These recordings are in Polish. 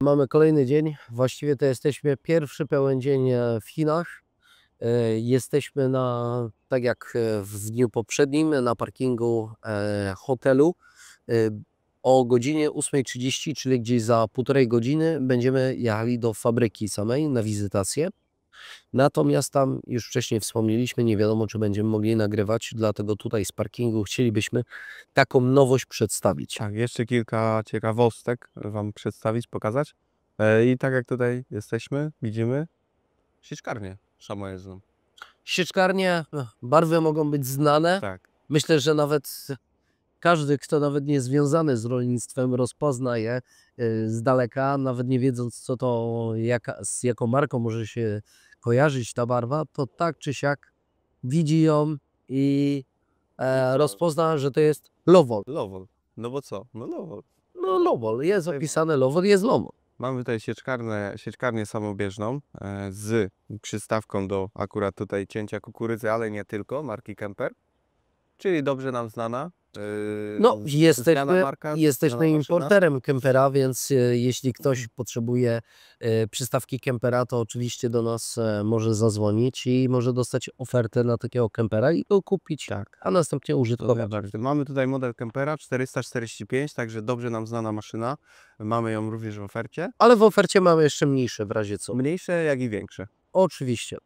Mamy kolejny dzień, właściwie to jesteśmy pierwszy pełen dzień w Chinach. Jesteśmy tak jak w dniu poprzednim, na parkingu hotelu. O godzinie 8:30, czyli gdzieś za półtorej godziny będziemy jechali do fabryki samej na wizytację. Natomiast tam już wcześniej wspomnieliśmy, nie wiadomo czy będziemy mogli nagrywać, dlatego tutaj z parkingu chcielibyśmy taką nowość przedstawić. Tak, jeszcze kilka ciekawostek Wam przedstawić, pokazać. I tak jak tutaj jesteśmy, widzimy sieczkarnię samojezdną. Sieczkarnie, barwy mogą być znane. Tak. Myślę, że nawet każdy, kto nawet nie jest związany z rolnictwem, rozpozna je z daleka, nawet nie wiedząc co to, z jaką marką może się kojarzyć ta barwa, to tak czy siak widzi ją i rozpozna, że to jest Lowol. Lowol. No bo co? No Lowol. No Lowol, jest opisane Lowol, jest Lowol. Mamy tutaj sieczkarnię samobieżną z przystawką do akurat tutaj cięcia kukurydzy, ale nie tylko, marki Kemper. Czyli dobrze nam znana. No, znana marka, jesteśmy znana importerem Kempera, więc jeśli ktoś potrzebuje przystawki Kempera, to oczywiście do nas może zadzwonić i może dostać ofertę na takiego Kempera i go kupić, Tak. a następnie użytkować. Mamy tutaj model Kempera 445, także dobrze nam znana maszyna. Mamy ją również w ofercie. Ale w ofercie mamy jeszcze mniejsze w razie co. Mniejsze, jak i większe. Oczywiście.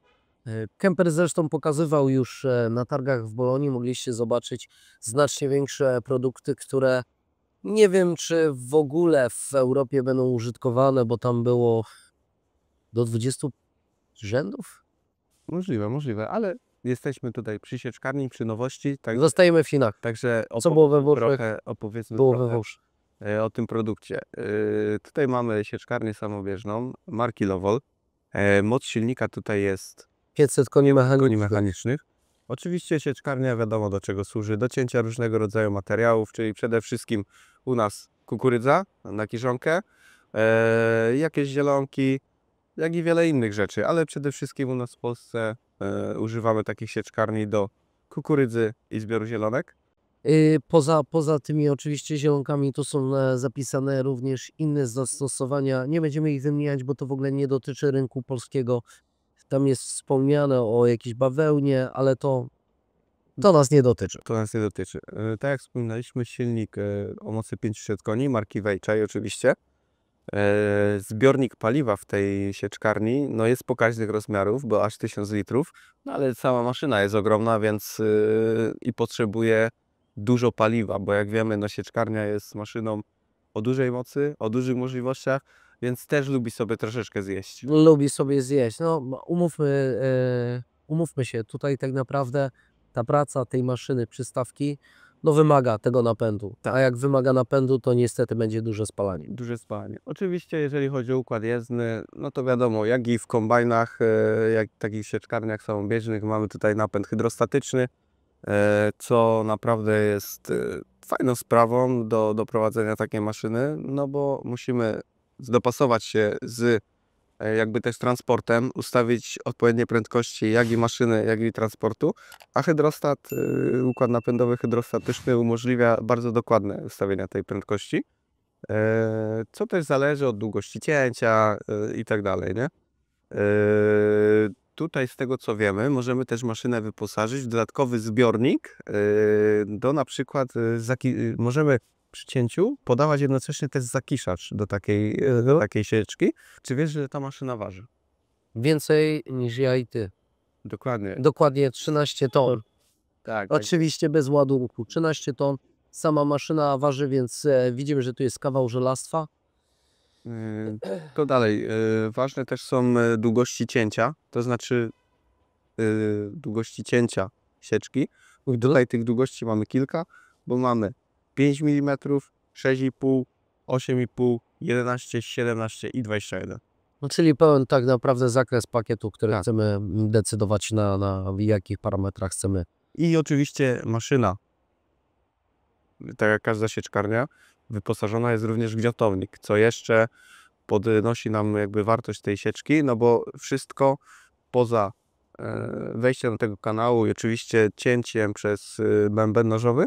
Kemper zresztą pokazywał już na targach w Bolonii, mogliście zobaczyć znacznie większe produkty, które nie wiem, czy w ogóle w Europie będą użytkowane, bo tam było do 20 rzędów. Możliwe, ale jesteśmy tutaj przy sieczkarni, przy nowości. Tak, Zostajemy w Chinach. także Co było we Włoszech, trochę opowiedzmy było we trochę Włoszech. o tym produkcie. Tutaj mamy sieczkarnię samobieżną marki Lowol. Moc silnika tutaj jest 500 koni mechanicznych. Oczywiście sieczkarnia wiadomo do czego służy, do cięcia różnego rodzaju materiałów, czyli przede wszystkim u nas kukurydza na kiszonkę, jakieś zielonki, jak i wiele innych rzeczy, ale przede wszystkim u nas w Polsce używamy takich sieczkarni do kukurydzy i zbioru zielonek. Poza tymi oczywiście zielonkami to są zapisane również inne zastosowania. Nie będziemy ich wymieniać, bo to w ogóle nie dotyczy rynku polskiego. Tam jest wspomniane o jakiejś bawełnie, ale to nas nie dotyczy. To nas nie dotyczy. Tak jak wspominaliśmy, silnik o mocy 500 koni, marki Weichai oczywiście. Zbiornik paliwa w tej sieczkarni no jest pokaźnych rozmiarów, bo aż 1000 litrów, no ale sama maszyna jest ogromna, więc i potrzebuje dużo paliwa, bo jak wiemy, no sieczkarnia jest maszyną o dużej mocy, o dużych możliwościach, więc też lubi sobie troszeczkę zjeść. Lubi sobie zjeść. No, umówmy się, tutaj tak naprawdę ta praca tej maszyny, przystawki, no wymaga tego napędu. A jak wymaga napędu, to niestety będzie duże spalanie. Duże spalanie. Oczywiście, jeżeli chodzi o układ jezdny, no to wiadomo, jak i w kombajnach, jak i w takich sieczkarniach samobieżnych mamy tutaj napęd hydrostatyczny, co naprawdę jest fajną sprawą do prowadzenia takiej maszyny, no bo musimy dopasować się z jakby też transportem, ustawić odpowiednie prędkości jak i maszyny, jak i transportu, a hydrostat, układ napędowy hydrostatyczny umożliwia bardzo dokładne ustawienia tej prędkości, co też zależy od długości cięcia i tak dalej, nie? Tutaj z tego co wiemy, możemy też maszynę wyposażyć w dodatkowy zbiornik do na przykład, możemy przy cięciu podawać jednocześnie też zakiszacz do takiej sieczki. Czy wiesz, że ta maszyna waży? Więcej niż ja i ty. Dokładnie. Dokładnie 13 ton. Tak. Oczywiście bez ładunku. 13 ton. Sama maszyna waży, więc widzimy, że tu jest kawał żelastwa. To dalej. Ważne też są długości cięcia, to znaczy długości cięcia sieczki. Tutaj tych długości mamy kilka, bo mamy 5 mm, 6,5, 8,5, 11, 17 i 21. No, czyli pełen tak naprawdę zakres pakietu, który chcemy decydować na jakich parametrach chcemy. I oczywiście maszyna, tak jak każda sieczkarnia, wyposażona jest również w gniotownik, co jeszcze podnosi nam jakby wartość tej sieczki, no bo wszystko poza wejściem do tego kanału i oczywiście cięciem przez bęben nożowy,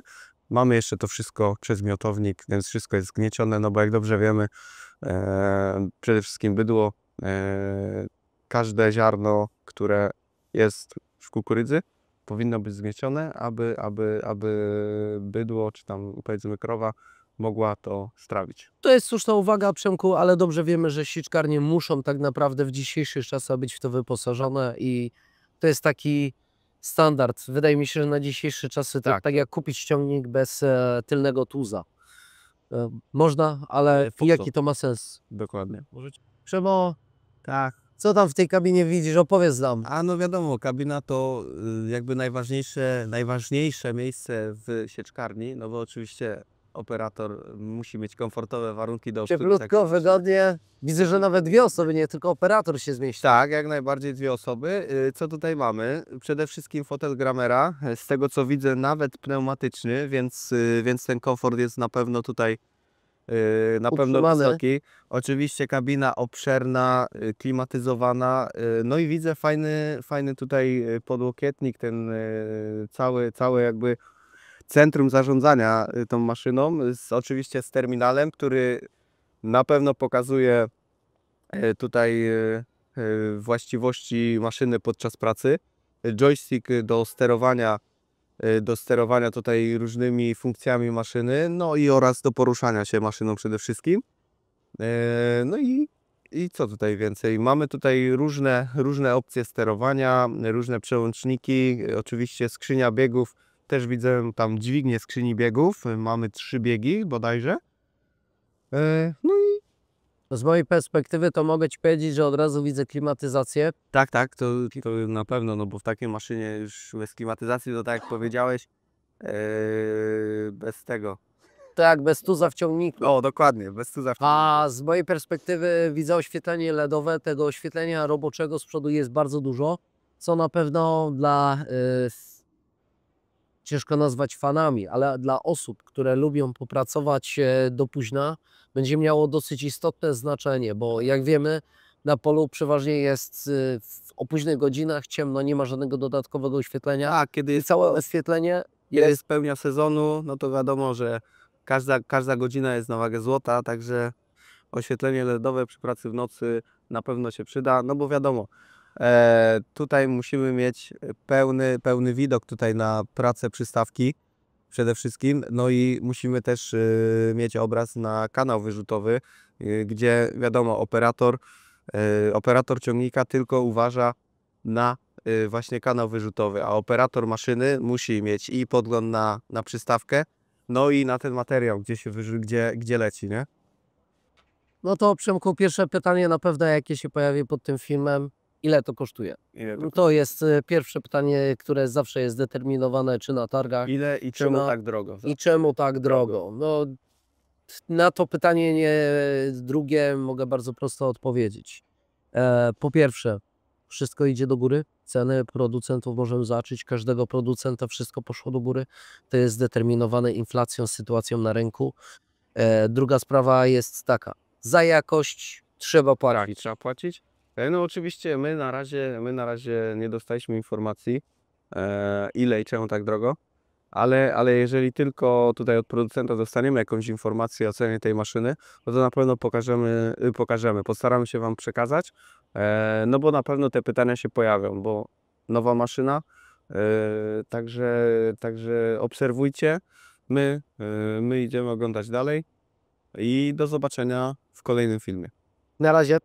mamy jeszcze to wszystko przez gniotownik, więc wszystko jest zgniecione, no bo jak dobrze wiemy, Przede wszystkim bydło, każde ziarno, które jest w kukurydzy, powinno być zgniecione, aby bydło, czy tam powiedzmy krowa, mogła to strawić. To jest słuszna uwaga, Przemku, ale dobrze wiemy, że sieczkarnie muszą tak naprawdę w dzisiejszych czasach być w to wyposażone i to jest taki standard. Wydaje mi się, że na dzisiejsze czasy to Tak. tak jak kupić ciągnik bez tylnego tuza. Można, ale Po co? jaki to ma sens? Dokładnie. Przemo, Tak. co tam w tej kabinie widzisz? Opowiedz nam. A no wiadomo, kabina to jakby najważniejsze miejsce w sieczkarni, no bo oczywiście operator musi mieć komfortowe warunki do obsługi. Cieplutko, wygodnie. Widzę, że nawet 2 osoby, nie tylko operator się zmieści. Tak, jak najbardziej 2 osoby. Co tutaj mamy? Przede wszystkim fotel Gramera, z tego co widzę nawet pneumatyczny, więc ten komfort jest na pewno tutaj na pewno Utrzymany. wysoki. Oczywiście kabina obszerna, klimatyzowana, no i widzę fajny tutaj podłokietnik, ten cały jakby centrum zarządzania tą maszyną, oczywiście z terminalem, który na pewno pokazuje tutaj właściwości maszyny podczas pracy. Joystick do sterowania tutaj różnymi funkcjami maszyny, no i oraz do poruszania się maszyną przede wszystkim. No i co tutaj więcej? Mamy tutaj różne opcje sterowania, różne przełączniki, oczywiście skrzynia biegów, też widzę tam dźwignię skrzyni biegów, mamy 3 biegi bodajże. No i Z mojej perspektywy to mogę Ci powiedzieć, że od razu widzę klimatyzację. tak, to na pewno, no bo w takiej maszynie już bez klimatyzacji, to tak jak powiedziałeś, bez tego. Tak, bez tuza w ciągniku. O, dokładnie, bez tu zawsze. A z mojej perspektywy widzę oświetlenie LEDowe. Tego oświetlenia roboczego z przodu jest bardzo dużo, co na pewno dla, ciężko nazwać fanami, ale dla osób, które lubią popracować do późna, będzie miało dosyć istotne znaczenie, bo jak wiemy, na polu przeważnie jest o późnych godzinach ciemno, nie ma żadnego dodatkowego oświetlenia. Tak, kiedy I jest całe oświetlenie Kiedy jest jest pełnia sezonu, no to wiadomo, że każda godzina jest na wagę złota, także oświetlenie LEDowe przy pracy w nocy na pewno się przyda, no bo wiadomo, tutaj musimy mieć pełny widok tutaj na pracę przystawki przede wszystkim, no i musimy też mieć obraz na kanał wyrzutowy, gdzie wiadomo, operator ciągnika tylko uważa na właśnie kanał wyrzutowy, a operator maszyny musi mieć i podgląd na przystawkę, no i na ten materiał, gdzie leci, nie? No to Przemku, pierwsze pytanie na pewno, jakie się pojawi pod tym filmem, ile to kosztuje? To jest pierwsze pytanie, które zawsze jest determinowane, czy na targach, Ile i czy czemu na- tak drogo? i czemu tak drogo. No, na to pytanie drugie mogę bardzo prosto odpowiedzieć. Po pierwsze, wszystko idzie do góry. Ceny producentów możemy zobaczyć. Każdego producenta wszystko poszło do góry. To jest zdeterminowane inflacją, sytuacją na rynku. Druga sprawa jest taka. Za jakość trzeba Tak, płacić. trzeba płacić. No oczywiście my na razie nie dostaliśmy informacji, ile i czemu tak drogo, ale jeżeli tylko tutaj od producenta dostaniemy jakąś informację o cenie tej maszyny, no to na pewno pokażemy, postaramy się Wam przekazać, no bo na pewno te pytania się pojawią, bo nowa maszyna, także obserwujcie, my idziemy oglądać dalej i do zobaczenia w kolejnym filmie. Na razie.